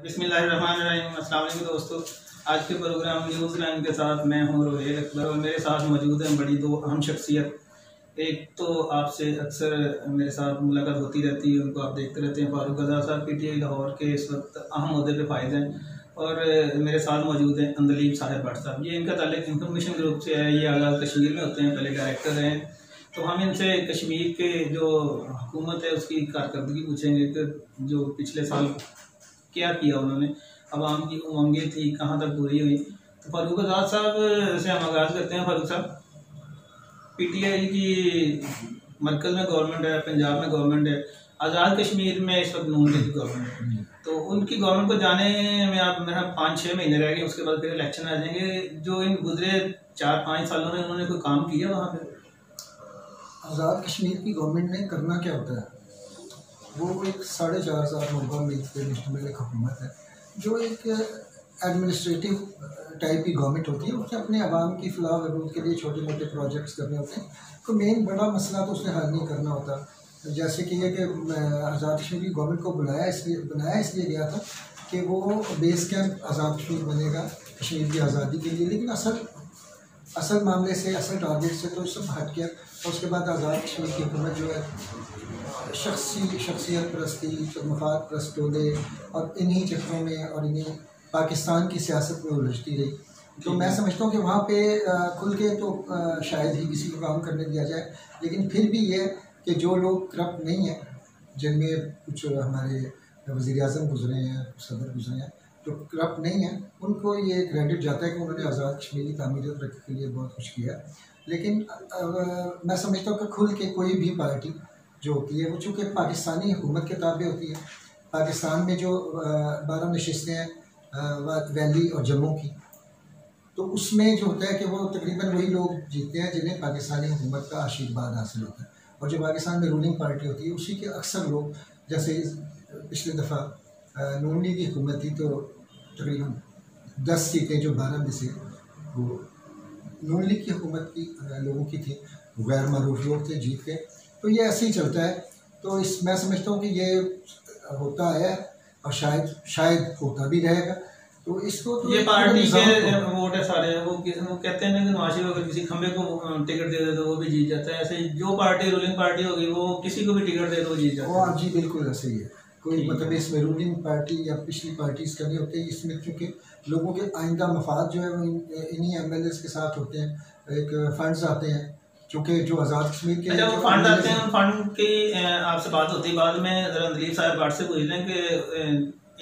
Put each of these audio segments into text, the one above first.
बिस्मिल्लाहिर्रहमानिर्रहीम। अस्सलाम वालेकुम दोस्तों, आज के प्रोग्राम न्यूज़ लाइन के साथ मैं हूँ रोहेल अकबर और मेरे साथ मौजूद हैं बड़ी दो अहम शख्सियत। एक तो आपसे अक्सर मेरे साथ मुलाकात होती रहती है, उनको आप देखते रहते हैं, फारूक आज़ाद साहब PTI लाहौर के इस वक्त अहम अहदे पे फायद हैं। और मेरे साथ मौजूद हैं अंदलीब साहिब भट्ट साहब। ये इनका ताल्लुक इंफॉर्मेशन ग्रुप से है, ये आज़ाद कश्मीर में होते हैं, पहले डायरेक्टर हैं। तो हम इनसे कश्मीर के जो हुकूमत है उसकी कारकर्दगी पूछेंगे कि जो पिछले साल क्या किया उन्होंने, आवाम की उमंगें थी कहाँ तक पूरी हुई। तो फारूक आज़ाद साहब से हम आगाज़ करते हैं। फारूक साहब, PTI की मरकज़ में गवर्नमेंट है, पंजाब में गवर्नमेंट है, आज़ाद कश्मीर में इस वक्त नून लीग की गवर्नमेंट है। तो उनकी गवर्नमेंट को जाने में आप मेरा 5-6 महीने रह गए, उसके बाद फिर इलेक्शन आ जाएंगे। जो इन गुजरे 4-5 सालों में उन्होंने कोई काम किया वहाँ पे? आज़ाद कश्मीर की गवर्नमेंट ने करना क्या होता है, वो एक 4.5 साल मुल्कों में मुश्तमिल एक हुकूमत है जो एक एडमिनिस्ट्रेटिव टाइप की गवर्नमेंट होती है। उसने अपने आवाम की फलाह बहबूद के लिए छोटे मोटे प्रोजेक्ट्स करने होते हैं। तो मेन बड़ा मसला तो उसने हल नहीं करना होता। जैसे कि ये कि आज़ाद कश्मीर की गवर्नमेंट को बनाया इसलिए गया था कि वो बेस कैंप आज़ाद कश्मीर बनेगा कश्मीर की आज़ादी के लिए, लेकिन असल मामले से, असल टारगेट से तो सब हट गया। और उसके बाद आज़ाद कश्मीर की हुकूमत जो है शख्सियत परस्ती, मफाद परस्त टोले और इन्हीं चक्रों में और इन्हीं पाकिस्तान की सियासत में उलझती रही। तो मैं समझता हूँ कि वहाँ पे खुल के तो शायद ही किसी को काम करने दिया जाए, लेकिन फिर भी ये कि जो लोग करप्ट नहीं हैं, जिनमें कुछ हमारे वज़ीर-ए-आज़म गुजरे हैं, सदर गुजरे हैं, जो करप्ट नहीं है, उनको ये क्रेडिट जाता है कि उन्होंने आज़ाद कश्मीर की तामीर और तरक्की के लिए बहुत कुछ किया। लेकिन मैं समझता हूँ कि खुल के कोई भी पार्टी जो होती है वो चूँकि पाकिस्तानी हुकूमत के ताबे होती है। पाकिस्तान में जो 12 नशिस्तें हैं वैली और जम्मू की, तो उसमें जो होता है कि वो तकरीबन वही लोग जीतते हैं जिन्हें पाकिस्तानी हुकूमत का आशीर्वाद हासिल होता है। और जो पाकिस्तान में रूलिंग पार्टी होती है उसी के अक्सर लोग, जैसे पिछले दफ़ा नून लीग की हुकूमत थी तो तकरीबन 10 सीटें जो 12 में से वो नून लीग की हुकूमत की लोगों की थी, गैर मारूफ लोग थे, जीत गए। तो ये ऐसे ही चलता है। तो मैं समझता हूँ कि ये होता है और शायद होता भी रहेगा। तो इसको तो ये पार्टी के वोट है सारे, वो कहते हैं कि नवाज शरीफ अगर किसी खंबे को टिकट दे दे तो वो भी जीत जाता है। ऐसे जो पार्टी रूलिंग पार्टी होगी वो किसी को भी टिकट दे तो जीत जाता है। हाँ जी, बिल्कुल ऐसे ही है। कोई मतलब इसमें रूलिंग पार्टी या पिछली पार्टीज का नहीं होते। इसमें क्योंकि लोगों के आइंदा मफाद जो है वो इन्हीं MLAs के साथ होते हैं। एक फंड्स आते हैं क्योंकि जो आज़ाद कश्मीर के जो फंड आते हैं, फंड की आपसे बात होती है बाद में। जरा अंदलीब साहब भट्ट से पूछ लें कि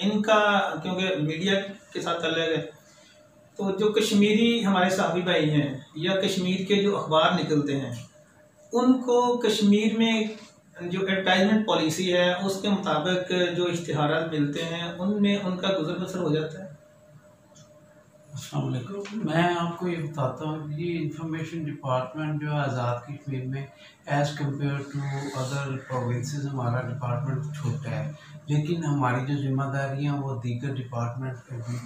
इनका, क्योंकि मीडिया के साथ चल रहे, तो जो कश्मीरी हमारे सहाफ़ी भाई हैं या कश्मीर के जो अखबार निकलते हैं, उनको कश्मीर में जो एडवर्टाइजमेंट पॉलिसी है उसके मुताबिक जो इश्तिहारात मिलते हैं उनमें उनका गुजर बसर हो जाता है। अस्सलाम वालेकुम। मैं आपको ये बताता हूँ कि इंफॉर्मेशन डिपार्टमेंट जो है आज़ाद कश्मीर में as compare to other provinces हमारा डिपार्टमेंट छोटा है, लेकिन हमारी जो जिम्मेदारियाँ वो दीगर डिपार्टमेंट,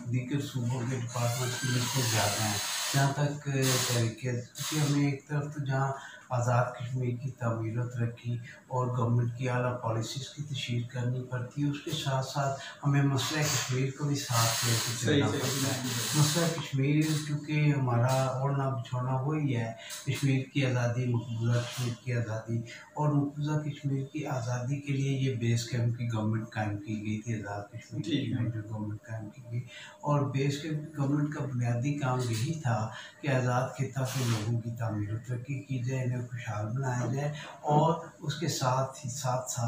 दीगर सूबों के डिपार्टमेंट की लिस्ट ज़्यादा हैं। जहाँ तक तरीके कि हमें एक तरफ तो जहाँ आज़ाद कश्मीर की तामीर और तरक्की और गवर्नमेंट की आला पॉलिसीज़ की तशरीह करनी पड़ती है, उसके साथ साथ हमें मसला कश्मीर को भी साथ लेकर चलना पड़ता है। मसला कश्मीर क्योंकि हमारा ओढ़ना बिछोना वही है, कश्मीर की आज़ादी, मकबूजा कश्मीर की आज़ादी। और मकबूजा कश्मीर की आज़ादी के लिए ये बेस कैंप की गवर्नमेंट कायम की गई थी, आज़ाद कश्मीर में जो गवर्नमेंट कायम की गई। और बेस कैंप गवर्नमेंट का बुनियादी काम यही था कि आज़ाद खिता के लोगों की तामीर और तरक्की की जाए, इन्हें खुशहाल बनाया जाए। और उसके साथ ही साथ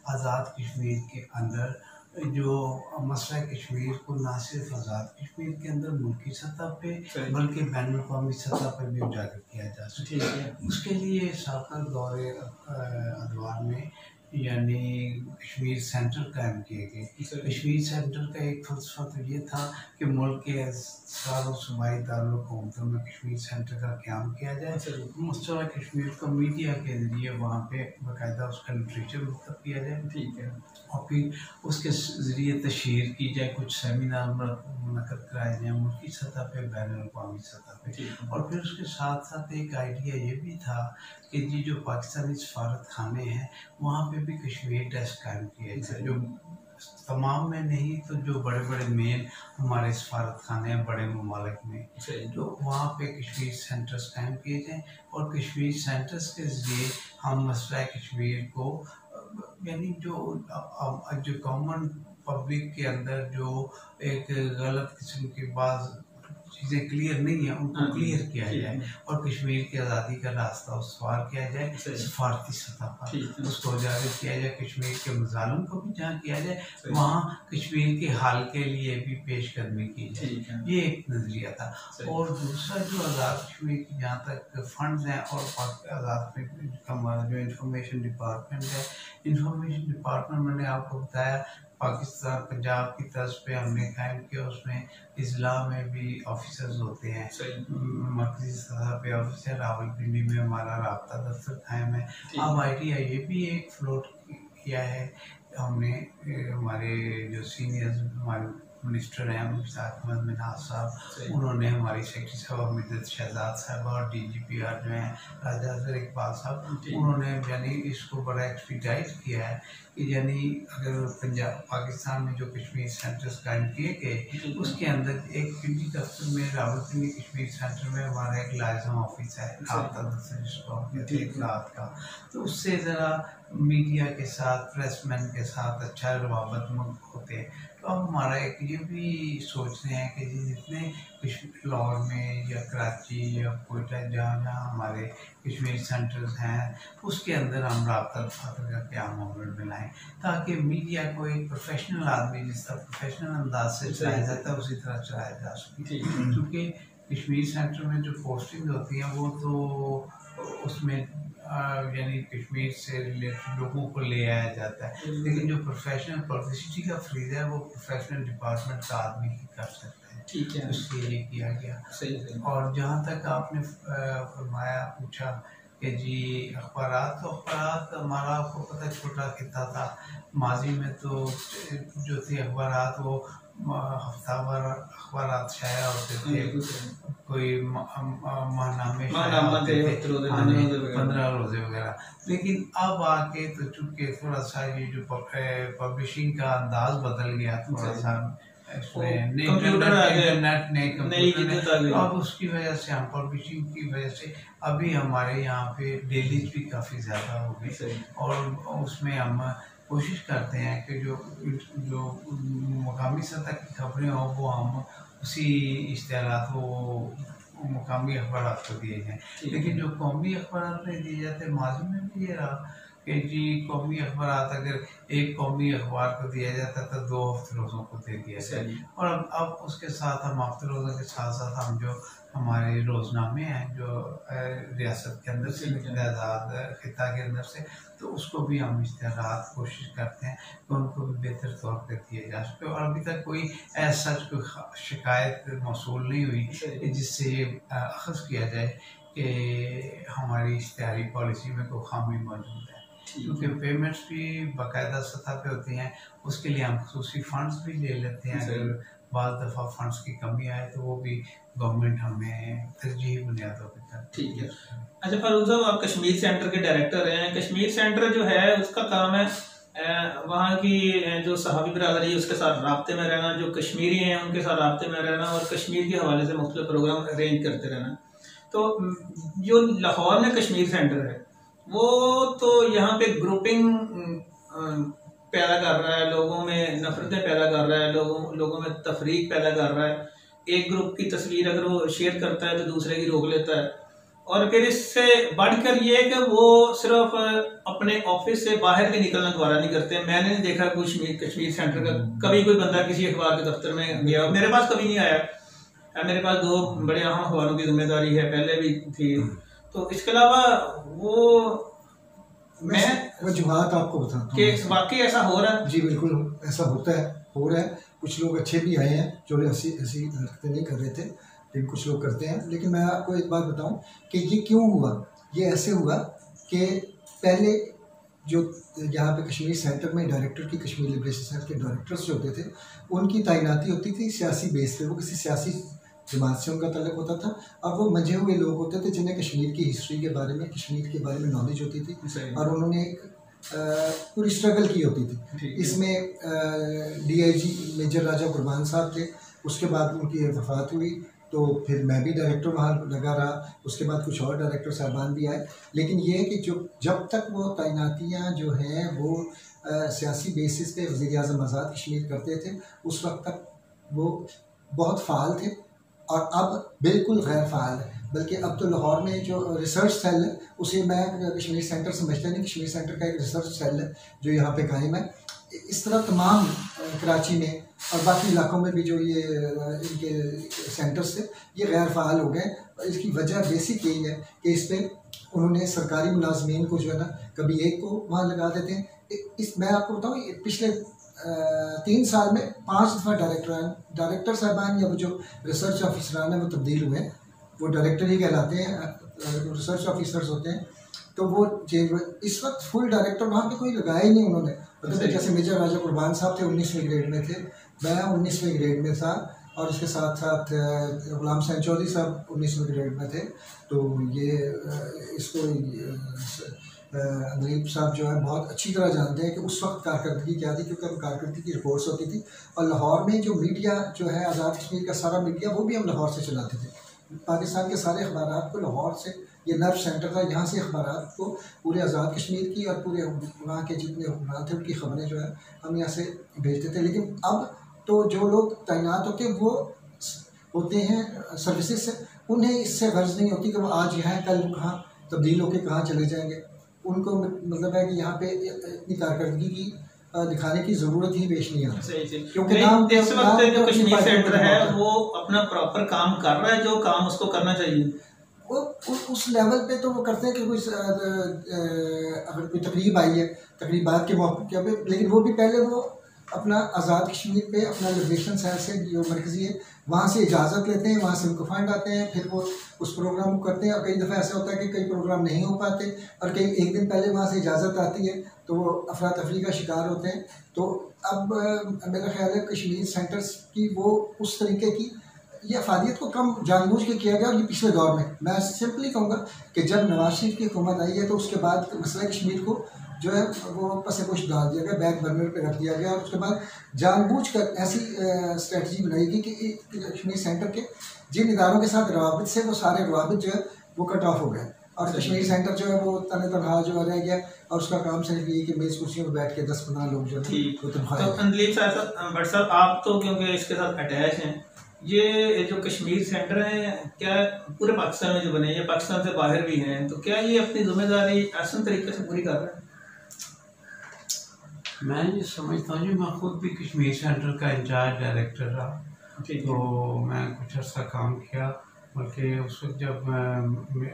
आज़ाद कश्मीर के अंदर जो मसला कश्मीर को ना सिर्फ आज़ाद कश्मीर के अंदर मुल्की सतह पे बल्कि बैन अवी सतह पर भी उजागर किया जा सके। उसके लिए साकर दौरे अदवार में यानी कश्मीर सेंटर कायम किए गए। कश्मीर सेंटर का एक फलसफा तो ये था कि मुल्क के सारों सूबाई दारुल-हुकूमतों में कश्मीर सेंटर का क़याम किया जाए। मसला कश्मीर को मीडिया के ज़रिए वहाँ पे बाकायदा उसका लिटरेचर मुकतब किया जाए, ठीक है, और फिर उसके ज़रिए तशहीर की जाए, कुछ सेमिनार मुनक़्क़द कराए जाए मुल्की सतह पे, बैनुल-अक़वामी सतह पे। और फिर उसके साथ साथ एक आइडिया ये भी था कि जी जो पाकिस्तानी सफारत खाने हैं वहाँ पे भी कश्मीर डेस्क कायम किया जाए, जो तमाम में नहीं तो जो बड़े बड़े मेन हमारे सफारत खाने हैं बड़े ममालिक में, जो वहाँ पे कश्मीर सेंटर्स कायम किए जाएँ और कश्मीर सेंटर्स के ज़रिए हम मसला कश्मीर को यानी जो कॉमन पब्लिक के अंदर जो एक गलत किस्म की बात चीज़ें क्लियर नहीं है उनको क्लियर किया जाए और कश्मीर की आज़ादी का रास्ता उसवार किया जाए सफारती सतह पर, उसको उजागर किया जाए। कश्मीर के मज़ालुम को भी जहाँ किया जाए वहाँ कश्मीर के हाल के लिए भी पेशकदमी की जाए, ये एक नज़रिया था। और दूसरा जो आज़ाद कश्मीर की जहाँ तक फंड्स हैं और आज़ाद हमारा जो इंफॉर्मेशन डिपार्टमेंट है, इंफॉर्मेशन डिपार्टमेंट मैंने आपको बताया पाकिस्तान पंजाब की तर्ज पे हमने कायम किया, उसमें इजला में भी ऑफिसर्स होते हैं, मरकजी सतह पे ऑफिसर, रावलपिंडी में हमारा राब्ता दफ्तर कायम है। अब ITI ये भी एक फ्लोट किया है हमने, हमारे जो सीनियर्स हमारे मिनिस्टर हैं अहमद मिनाज साहब, उन्होंने हमारी सेक्रेटरी साहब मिदत शहजाद साहब और DGPR जो हैं राजा अजहर इकबाल साहब, उन्होंने यानी इसको बड़ा एक्सपीडाइट किया है कि यानी अगर पंजाब पाकिस्तान में जो कश्मीर सेंटर्स कायम किए गए उसके अंदर एक पिंडी दफ्तर में रावलपिंडी कश्मीर सेंटर में हमारा एक लाइजम ऑफिस है राब्ता दफ्तर जिसको इतलात का, तो उससे ज़रा मीडिया के साथ प्रेसमैन के साथ अच्छा रवाबत होते हैं। तो अब हमारा एक ये भी सोच रहे हैं कि जितने कश्मीर लाहौर में या कराची या कोयटा जहाँ जहाँ हमारे कश्मीर सेंटर्स हैं उसके अंदर हम राब्ता दफ्तर का क़याम में लाएँ ताकि मीडिया को एक प्रोफेशनल आदमी जिस तरह प्रोफेशनल अंदाज से चलाया जाता है उसी तरह चलाया जा सके। क्योंकि कश्मीर सेंटर में जो पोस्टिंग होती हैं वो तो उसमें यानी कश्मीर से रिलेटेड लोगों को ले आया जाता है, लेकिन जो प्रोफेशनल पब्लिसिटी का फ्रीज है वो प्रोफेशनल डिपार्टमेंट का आदमी ही कर सकता है। ठीक है, इसलिए ये किया गया। सही। और जहाँ तक आपने फरमाया पूछा कि जी अखबारात, तो अखबारात हमारा आपको पता छोटा खिता था, माजी में तो जो थे अखबारात वो हफ्तावार अखबारात शाया होते थे, कोई माहनामे थे 15 रोज़े वगैरह, लेकिन अब आके तो चूँकि थोड़ा सा ये जो पब्लिशिंग का अंदाज बदल गया, थोड़ा सा इंटरनेट नए कंप्यूटर, अब उसकी वजह से हम पब्लिशिंग की वजह से अभी हमारे यहाँ पे डेलीज भी काफ़ी ज़्यादा हो गई और उसमें हम कोशिश करते हैं कि जो मकामी सतह की खबरें हों वो हम उसी इश्तिहारात वो मकामी अखबार को दिए जाएँ, लेकिन जो कौमी अखबार में दिए जाते हैं माजी में भी ये रहा कि जी कौमी अखबार अगर एक कौमी अखबार को दिया जाता तो 2 हफ्ते रोज़ों को दे दिया जाए, और अब उसके साथ हम हफ्ते रोज़ों के साथ साथ हम जो हमारे रोज़नामे हैं जो रियासत के अंदर से आज़ाद खिता के अंदर से, तो उसको भी हम इश्तिहारात कोशिश करते हैं कि उनको भी बेहतर तौर पर दिए जा सके। और अभी तक कोई ऐसा कोई शिकायत मौसूल नहीं हुई जिससे ये अखज़ किया जाए कि हमारी इश्तिहारी पॉलिसी में कोई खामी मौजूद है, क्योंकि पेमेंट्स भी बाकायदा सतह पे होती हैं, उसके लिए हम खसूसी फंड्स भी ले लेते हैं। अगर बाद दफ़ा फंड्स की कमी आए तो वो भी गवर्नमेंट हमें तरजीही बुनियादों पर करती है। ठीक है। अच्छा फारूक साहब, आप कश्मीर सेंटर के डायरेक्टर हैं। कश्मीर सेंटर जो है उसका काम है वहाँ की जो सहाबी बरादरी है उसके साथ राब्ते में रहना, जो कश्मीरी हैं उनके साथ राब्ते में रहना और कश्मीर के हवाले से मुख्तलिफ प्रोग्राम अरेंज करते रहना। तो जो लाहौर में कश्मीर सेंटर है वो तो यहाँ पे ग्रुपिंग पैदा कर रहा है, लोगों में नफरतें पैदा कर रहा है, लोगों में तफरीक पैदा कर रहा है। एक ग्रुप की तस्वीर अगर वो शेयर करता है तो दूसरे की रोक लेता है, और फिर इससे बढ़कर ये कि वो सिर्फ अपने ऑफिस से बाहर भी निकलना गवारा नहीं करते। मैंने नहीं देखा कश्मीर सेंटर का कभी कोई बंदा किसी अखबार के दफ्तर में गया, मेरे पास कभी नहीं आया। मेरे पास 2 बड़े अहम अखबारों की जिम्मेदारी है, पहले भी थी। तो इसके अलावा मैं वजूहात आपको बताता हूँ कि वाकई ऐसा हो रहा है। जी बिल्कुल ऐसा होता है, हो रहा है। कुछ लोग अच्छे भी आए हैं जो ऐसी हरकतें नहीं कर रहे थे, लेकिन कुछ लोग करते हैं। लेकिन मैं आपको एक बात बताऊं कि ये क्यों हुआ। ये ऐसे हुआ कि पहले जो यहाँ पे कश्मीर सेंटर में डायरेक्टर की कश्मीर लिबरेशन सेंटर के डायरेक्टर्स जो होते थे उनकी तैनाती होती थी सियासी बेस पे, वो किसी सियासी जमात से उनका तल्लुक होता था। अब वो मंजे हुए लोग होते थे जिन्हें कश्मीर की हिस्ट्री के बारे में, कश्मीर के बारे में नॉलेज होती थी, और उन्होंने एक पूरी स्ट्रगल की होती थी। इसमें DIG मेजर राजा कुर्बान साहब थे, उसके बाद उनकी वफात हुई तो फिर मैं भी डायरेक्टर वहाँ लगा रहा, उसके बाद कुछ और डायरेक्टर साहबान भी आए। लेकिन ये है कि जो जब तक वो तैनातियाँ जो हैं वो सियासी बेसिस पे वज़ीर-ए-आज़म आज़ाद कश्मीर करते थे, उस वक्त तक वो बहुत फ़ाल थे और अब बिल्कुल गैर फ़ाल है। बल्कि अब तो लाहौर में जो रिसर्च सेल है उसे मैं कश्मीर सेंटर समझता नहीं, कश्मीर सेंटर का एक रिसर्च सेल है जो यहाँ पे कायम है। इस तरह तमाम कराची में और बाकी इलाकों में भी जो ये इनके सेंटर्स थे ये गैर फ़ाल हो गए। इसकी वजह बेसिक यही है कि इस पर उन्होंने सरकारी मुलाजमीन को जो है ना कभी एक को वहाँ लगा देते हैं। इस मैं आपको बताऊँ पिछले 3 साल में 5 दफ़ा डायरेक्टर साहबान या वो जो रिसर्च ऑफिसरान हैं वो तब्दील हुए हैं। वो डायरेक्टर ही कहलाते हैं, रिसर्च ऑफिसर्स होते हैं, तो वो चेंज हुए। इस वक्त फुल डायरेक्टर वहाँ पे कोई लगाया ही नहीं उन्होंने। मतलब जैसे मेजर राजा कुर्बान साहब थे 19वें ग्रेड में थे, मैं 19वें ग्रेड में था और इसके साथ साथ गुलाम हुसैन चौधरी साहब 19वें ग्रेड में थे। तो ये इसको अंदलीब साहब जो है बहुत अच्छी तरह जानते हैं कि उस वक्त कारकर्दगी क्या थी, क्योंकि कारकर्दगी की रिपोर्ट्स होती थी। और लाहौर में जो मीडिया जो है आज़ाद कश्मीर का सारा मीडिया वो भी हम लाहौर से चलाते थे। पाकिस्तान के सारे अखबार को लाहौर से, ये नर्व सेंटर था, यहाँ से अखबार को पूरे आज़ाद कश्मीर की और पूरे वहाँ के जितने हुक्मरान थे उनकी खबरें जो है हम यहाँ से भेजते थे। लेकिन अब तो जो लोग तैनात होते हैं वो होते हैं सर्विसेज से, उन्हें इससे गर्ज नहीं होती कि वो आज यहाँ कल कहाँ तब्दील होकर कहाँ चले जाएंगे। उनको मतलब है कि यहाँ पे इतनी कारकर्दगी की दिखाने की ज़रूरत ही पेश नहीं आती, क्योंकि इस वक्त जो कश्मीर सेंटर है वो अपना प्रॉपर काम कर रहा है जो काम उसको करना चाहिए। वो उस लेवल पे तो वो करते हैं कि कोई अगर कोई तकरीब आई है, तकरीबात के मौके पे, लेकिन वो भी पहले वो अपना आज़ाद कश्मीर पे अपना लिबरेशन सेल से जो मरकज़ी है वहाँ से इजाज़त लेते हैं, वहाँ से उनको फंड आते हैं, फिर वो उस प्रोग्राम को करते हैं। और कई दफ़ा ऐसा होता है कि कई प्रोग्राम नहीं हो पाते और कई एक दिन पहले वहाँ से इजाज़त आती है तो वो अफरा तफरी का शिकार होते हैं। तो अब मेरा ख्याल है कश्मीर सेंटर्स की वो उस तरीके की ये अफादियत को कम जानबूझ के किया गया। और ये पिछले दौर में मैं सिंपली कहूँगा कि जब नवाज शरीफ की हुकूमत आई है तो उसके बाद मसला कश्मीर को जो है वो पसे पुश डाल दिया गया, बैक बर्नर पे रख दिया गया। और उसके बाद जानबूझकर ऐसी स्ट्रेटजी बनाई गई कि कश्मीर सेंटर के जिन इदारों के साथ रवाबित से वो सारे रवाबित जो है वो कट ऑफ हो गए और कश्मीर सेंटर जो है वो तनहा जो रह गया। और उसका काम सिर्फ ये कि मेज कुर्सियों पर बैठ के 10-15 लोग जो है वो तनख्वाह। तो अंदलीब साहब आप तो क्योंकि इसके साथ अटैच हैं, ये जो कश्मीर सेंटर है क्या पूरे पाकिस्तान में जो बने हैं, पाकिस्तान से बाहर भी हैं, तो क्या ये अपनी जिम्मेदारी आसान तरीके से पूरी कर रहे हैं? मैं ये समझता हूँ, मैं खुद भी कश्मीर सेंटर का इंचार्ज डायरेक्टर रहा, तो मैं कुछ अर्सा काम किया। बल्कि उस वक्त जब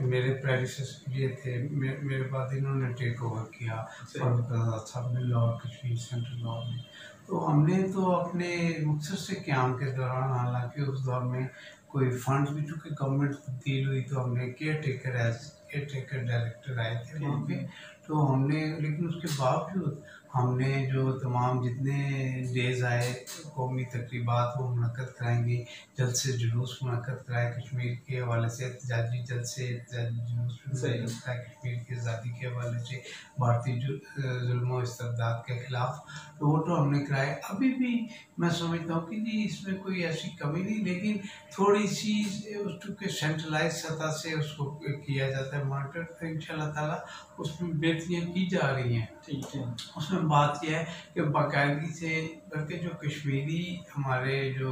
मेरे प्रेडिसेसर ये थे, मेरे बाद इन्होंने टेक ओवर किया और सब ने लाहौर कश्मीर सेंटर लाहौर में, तो हमने तो अपने मकसद से क़याम के दौरान, हालांकि उस दौर में कोई फंड भी चूँकि गवर्नमेंट तब्दील हुई तो हमने केयर टेकर डायरेक्टर आए थे वहाँ पे, तो हमने, लेकिन उसके बावजूद हमने जो तमाम जितने डेज़ आए कौमी तकरीबात वो मुनक़्क़द कराएंगे, जल्द से जुलूस मुनक़्क़द कराए कश्मीर के हवाले से, एहतजाजी जल्द से एहतजाजी जुलूस कराए कश्मीर की आज़ादी के हवाले से, भारतीय जुल्म इस्तबदाद के ख़िलाफ़, तो वो तो हमने कराए। अभी भी मैं समझता हूँ कि जी इसमें कोई ऐसी कमी नहीं, लेकिन थोड़ी सी उसके सेंट्रलाइज सतह से उसको किया जाता है मॉनिटर, तो इंशाल्लाह ताला उसमें बेहतरियाँ की जा रही हैं। ठीक है, उसमें बात यह है कि बाकायदगी से करके जो कश्मीरी हमारे जो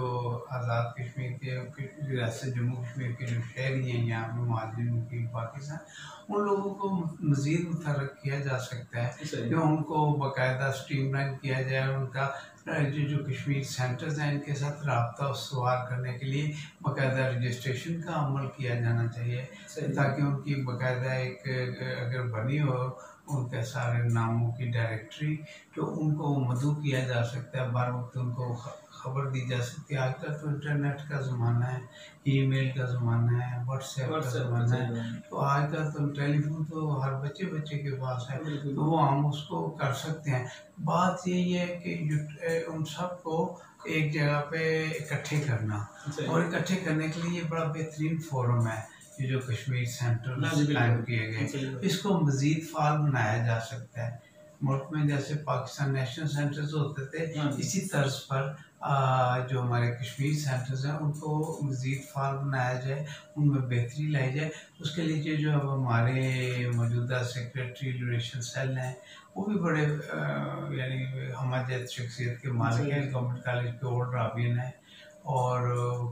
आज़ाद कश्मीर के रियासत जम्मू कश्मीर के जो शहरी हैं यहाँ पे मुहाजिरीन की पाकिस्तान, उन लोगों को मज़ीद मुतहर्रिक किया जा सकता है कि उनको बाकायदा स्ट्रीमलाइन किया जाए। उनका जो कश्मीर सेंटर्स हैं इनके साथ रब्ता उसवार करने के लिए बाकायदा रजिस्ट्रेशन का अमल किया जाना चाहिए, ताकि उनकी बाकायदा एक अगर बनी हो उनके सारे नामों की डायरेक्टरी, तो उनको मदऊ किया जा सकता है, बार वक्त उनको खबर दी जा सकती है। आजकल तो इंटरनेट का ज़माना है, ईमेल का ज़माना है, व्हाट्सएप का ज़माना है, तो आजकल तो टेलीफोन तो हर बच्चे के पास है, तो वो हम उसको कर सकते हैं। बात यही है कि उन सबको एक जगह पे इकट्ठे करना, और इकट्ठे करने के लिए बड़ा बेहतरीन फोरम है ये जो कश्मीर सेंटर कायम किए गए, इसको मज़ीद फाल बनाया जा सकता है। मुल्क में जैसे पाकिस्तान नेशनल सेंटर्स होते थे, इसी तर्ज पर जो हमारे कश्मीर सेंटर्स हैं उनको मज़ीद फाल बनाया जाए, उनमें बेहतरी लाई जाए। उसके लिए जो अब हमारे मौजूदा सेक्रेटरी रिलेशन सेल हैं वो भी बड़े यानी हमजद शख्सियत के मालिक हैं। गवर्नमेंट कॉलेज के ओल्ड राबियन हैं और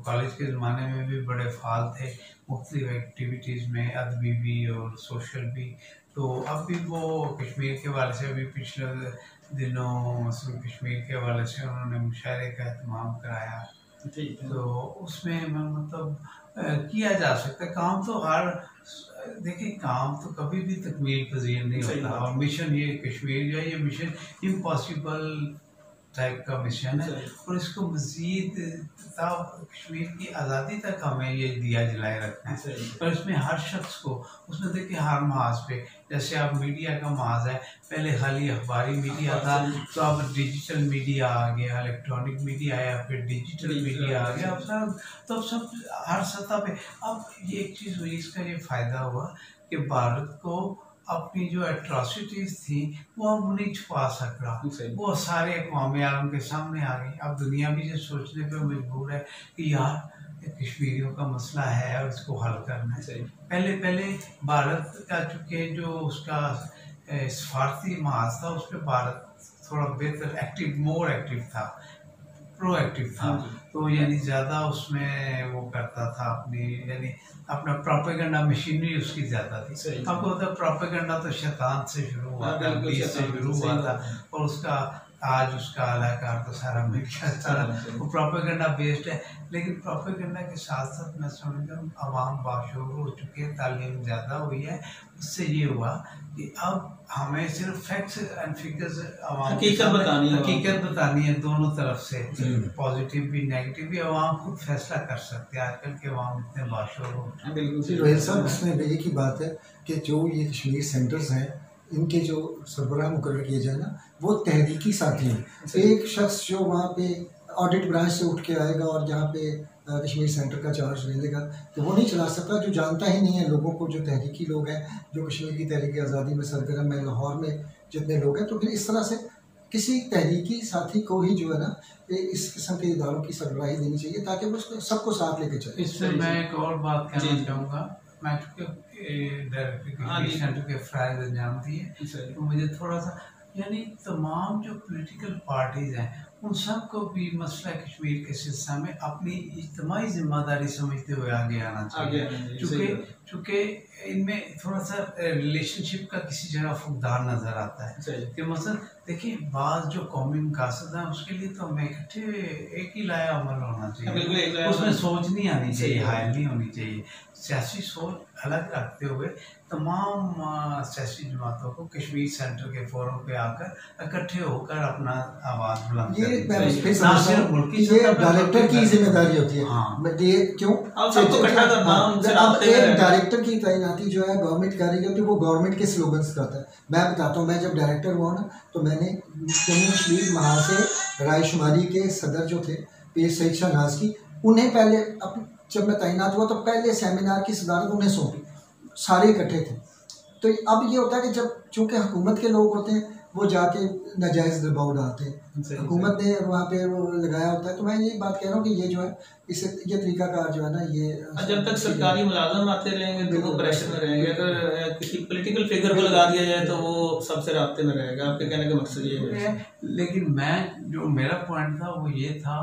कॉलेज के ज़माने में भी बड़े फाल थे मुख्तलिफ एक्टिविटीज़ में, अदबी भी और सोशल भी। तो अब भी वो कश्मीर के हवाले से अभी पिछले दिनों मसलन कश्मीर के हवाले से उन्होंने मुशायरे का एहतमाम कराया। तो उसमें मतलब किया जा सकता है काम। तो हर देखिए काम तो कभी भी तकमील पजीर नहीं होता, और मिशन ये कश्मीर जो है ये मिशन इम्पॉसिबल टाइप का मिशन है, और इसको मज़ीद कश्मीर की आज़ादी तक हमें ये दिया जलाए रखना है। और इसमें हर शख्स को उसमें देखिए हर महाज पे, जैसे अब मीडिया का महाज है, पहले खाली अखबारी मीडिया था, तो अब डिजिटल मीडिया आ गया, इलेक्ट्रॉनिक मीडिया आया, फिर डिजिटल मीडिया आ गया, अब सब हर सतह पे। अब ये एक चीज़ हुई, इसका ये फ़ायदा हुआ कि भारत को अपनी जो एट्रॉसिटीज़ थी वो अब नहीं छुपा सक रहा, वो सारे अक़वाम आलम के सामने आ गई। अब दुनिया भी जो सोचने पे मजबूर है कि यार कश्मीरियों का मसला है और इसको हल करना है। पहले भारत का चूँकि जो उसका सफारती महाज था उस पर भारत थोड़ा बेहतर मोर एक्टिव था, प्रोएक्टिव था, तो यानी ज़्यादा उसमें वो करता था अपनी यानी अपना प्रोपेगेंडा मशीनरी उसकी ज़्यादा थी। आपको पता है प्रोपेगेंडा तो शैतान से शुरू हुआ था, बीस से शुरू हुआ था, और उसका आज उसका अलाकार तो सारा मीडिया सारा वो प्रोपेगेंडा बेस्ड है। लेकिन प्रोपेगेंडा के साथ साथ मैं समझता हूँ आवाम बाशऊर हो चुकी है, तालीम ज़्यादा हुई है। उससे ये हुआ कि अब हमें सिर्फ फैक्ट्स एंड फिगर्स हकीकत बतानी है दोनों तरफ से, पॉजिटिव भी नेगेटिव भी। आवाम खुद फैसला कर सकते हैं, आजकल के आवाम इतने बाशऊर हो। रोहित साहब, इसमें एक ही बात है कि जो ये कश्मीर सेंटर्स हैं इनके जो सरबराह मुकर्रर किए जाए ना वो तहरीकी साथी हैं। एक शख्स जो वहाँ पे ऑडिट ब्रांच से उठ के आएगा और जहाँ पे कश्मीर सेंटर का चार्ज ले लेगा तो वो नहीं चला सकता, जो जानता ही नहीं है लोगों को, जो तहरीकी लोग हैं, जो कश्मीर की तहरीक आज़ादी में सरगर्म है, लाहौर में जितने लोग हैं। तो फिर इस तरह से किसी तहरीकी साथी को ही जो है ना इस किस्म के इदारों की सरबराही देनी चाहिए ताकि वो उसको सबको साथ लेके चले। इससे मैं एक और बात कहना चाहूँगा, मैं सेंटर के फ़राइज़ अंजाम दिए, तो मुझे थोड़ा सा यानी तमाम जो पॉलिटिकल पार्टीज़ हैं उन सब को भी मसला कश्मीर के सिलसिले में अपनी इज्तिमाई जिम्मेदारी समझते हुए आगे आना चाहिए। चूँकि इनमें थोड़ा सा रिलेशनशिप का किसी जगह फुकदार नज़र आता है कि मतलब देखिए बाज़ जो कौमी मकासद हैं उसके लिए तो हमें इकट्ठे एक ही लाया अमल होना चाहिए, उसमें सोच नहीं आनी चाहिए, हायल नहीं होनी चाहिए। सियासी सोच अलग रखते हुए तमाम सियासी जमातों को कश्मीर सेंटर के फोरम पे आकर इकट्ठे होकर अपना आवाज़ बुलंद ये डायरेक्टर की जिम्मेदारी होती है। हाँ। ये क्यों अब एक डायरेक्टर की तैनाती जो है गवर्नमेंट कर रही होती है, वो गवर्नमेंट के स्लोगन्स करता है। मैं बताता हूँ, मैं जब डायरेक्टर हुआ ना तो मैंने जम्मू कश्मीर महासे रायशुमारी के सदर जो थे पीर सईद शाह नाज़की, उन्हें पहले जब मैं तैनात हुआ तो पहले सेमिनार की सदारत उन्हें सौंपी, सारे इकट्ठे थे। तो अब ये होता है कि जब चूँकि हुकूमत के लोग होते हैं वो जाके नाजायज़ दबाव डालते हैं, हुकूमत ने वहाँ पे वो लगाया होता है। तो मैं यही बात कह रहा हूँ कि ये जो है इसे ये तरीकाकार जो है ना ये जब तक सरकारी मुलाजम आते रहेंगे तो वो प्रेशर में रहेंगे, अगर किसी पॉलिटिकल फिगर को लगा दिया जाए तो वो सबसे राब्ते में रहेगा। आपके कहने का मकसद ये है। लेकिन मैं जो मेरा पॉइंट था वो ये था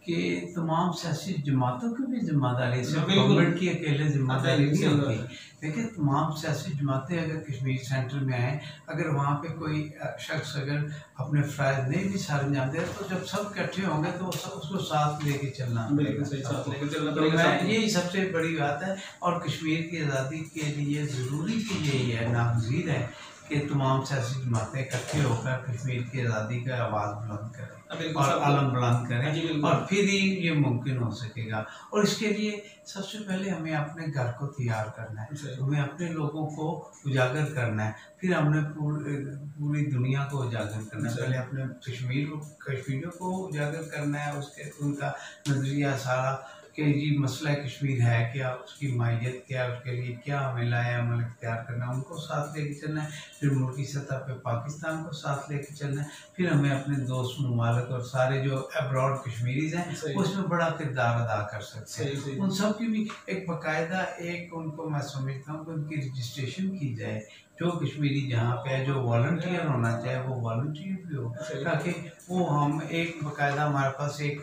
कि तमाम सियासी जमातों की भी जिम्मेदारी है, गवर्नमेंट की अकेले जिम्मेदारी नहीं होती। देखिए तमाम सियासी जमातें अगर कश्मीर सेंटर में आएँ, अगर वहाँ पे कोई शख्स अगर अपने फ़राइज़ नहीं भी सर अंजाम दे तो जब सब इकट्ठे होंगे तो उसको साथ लेके चलना पड़ेगा। यही सबसे बड़ी बात है। और कश्मीर की आज़ादी के लिए ज़रूरी तो यही है, नागज़ीर है कि तमाम सियासी जमातें इकट्ठे होकर कश्मीर की आज़ादी का आवाज़ बुलंद करें और आलम बुलंद करें, और फिर ही ये मुमकिन हो सकेगा। और इसके लिए सबसे पहले हमें अपने घर को तैयार करना है, हमें अपने लोगों को उजागर करना है, फिर हमने पूरी दुनिया को उजागर करना है। पहले अपने कश्मीरियों को उजागर करना है, उसके उनका नज़रिया सारा कि जी मसला कश्मीर है क्या, उसकी माहियत क्या है, उसके लिए क्या हमें लाया अमल इख्तियार करना है, उनको साथ लेके चलना है। फिर मुल्की सतह पे पाकिस्तान को साथ लेके चलना है। फिर हमें अपने दोस्त ममालिक और सारे जो अब्रॉड कश्मीरीज हैं उसमें बड़ा किरदार अदा कर सकते हैं। उन सब की भी एक बाकायदा एक उनको मैं समझता हूँ कि उनकी रजिस्ट्रेशन की जाए। जो कश्मीरी जहाँ पे है जो वॉलंटियर होना चाहिए वो वॉलंटियर भी हो, ताकि वो हम एक बाकायदा हमारे पास एक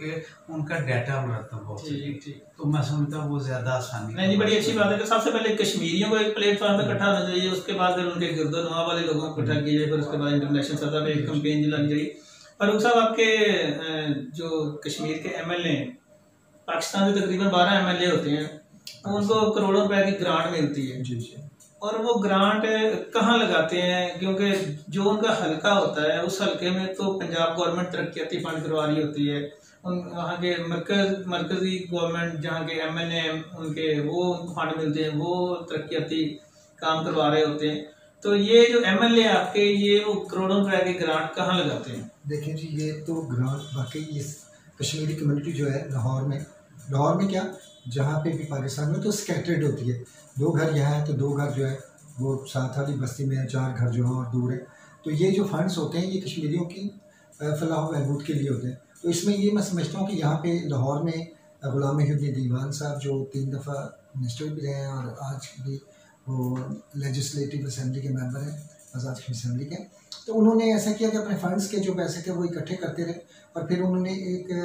उनका डाटा मरतब हो सके। तो मैं समझता हूँ वो ज़्यादा आसानी नहीं जी, बड़ी अच्छी बात है कि सबसे पहले कश्मीरियों को एक प्लेटफॉर्म पे इकट्ठा होना चाहिए, उसके बाद फिर उनके गिरदोनवा वाले लोगों को इकट्ठा किया जाए, फिर उसके बाद इंटरनेशनल सतह पे एक कंपेन चलानी चाहिए। फारूक साहब, आपके जो कश्मीर के MLA हैं, पाकिस्तान से तकरीबन 12 MLA होते हैं, उनको करोड़ों रुपए की ग्रांट मिलती है जी जी। और वो ग्रांट कहाँ लगाते हैं? क्योंकि जो उनका हलका होता है उस हलके में तो पंजाब गवर्नमेंट तरक्याती फंड करवा रही होती है, वहाँ के मरकजी गवर्नमेंट जहाँ के MLA उनके वो फंड मिलते हैं, वो तरक्याती काम करवा रहे होते हैं। तो ये जो MLA आपके ये वो करोड़ों रुपए की ग्रांट कहाँ लगाते हैं? देखिए जी, ये तो ग्रांट वाकई इस कश्मीरी कम्युनिटी जो है लाहौर में क्या जहाँ पे भी पाकिस्तान में तो स्कैटर्ड होती है। 2 घर यहाँ है तो 2 घर जो है वो साथ वाली बस्ती में है, 4 घर जो है और दूर है। तो ये जो फंड्स होते हैं ये कश्मीरियों की फलाह बहबूद के लिए होते हैं। तो इसमें ये मैं समझता हूँ कि यहाँ पे लाहौर में गुलाम मोहिउद्दीन दीवान साहब जो 3 दफ़ा मिनिस्टर भी रहे हैं और आज भी वो लेजिस्लेटिव असेंबली के मेंबर हैं, आज़ाद कश्मीर असेंबली के। तो उन्होंने ऐसा किया कि अपने फंड्स के जो पैसे थे वो इकट्ठे करते रहे और फिर उन्होंने एक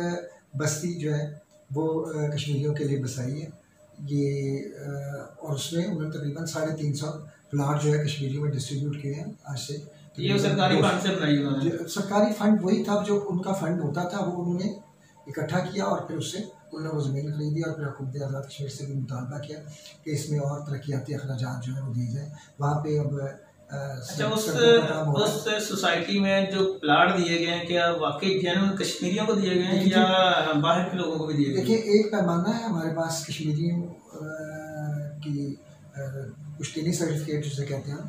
बस्ती जो है वो कश्मीरियों के लिए बसाई है ये और उसमें उन्होंने तकरीबन 350 प्लाट जो है कश्मीरियों में डिस्ट्रीब्यूट किए हैं आज से। ये सरकारी फंड से बनाई उन्होंने? सरकारी फंड वही था जो उनका फंड होता था, वो उन्होंने इकट्ठा किया और फिर उससे उन्होंने वो ज़मीन खरीदी और फिर हुकूमत आज़ाद कश्मीर से भी मुतालबा किया कि इसमें और तरक्याती अखराजात जो है वो दिए जाए। वहाँ पे अब अच्छा, उस सोसाइटी में जो प्लाट दिए गए हैं क्या वाकई जेन्युइन कश्मीरियों को दिए गए हैं या बाहर के लोगों को भी दिए गए? देखिए, एक पैमाना है हमारे पास कश्मीरियों की पुश्तैनी सर्टिफिकेट जिसे कहते हैं,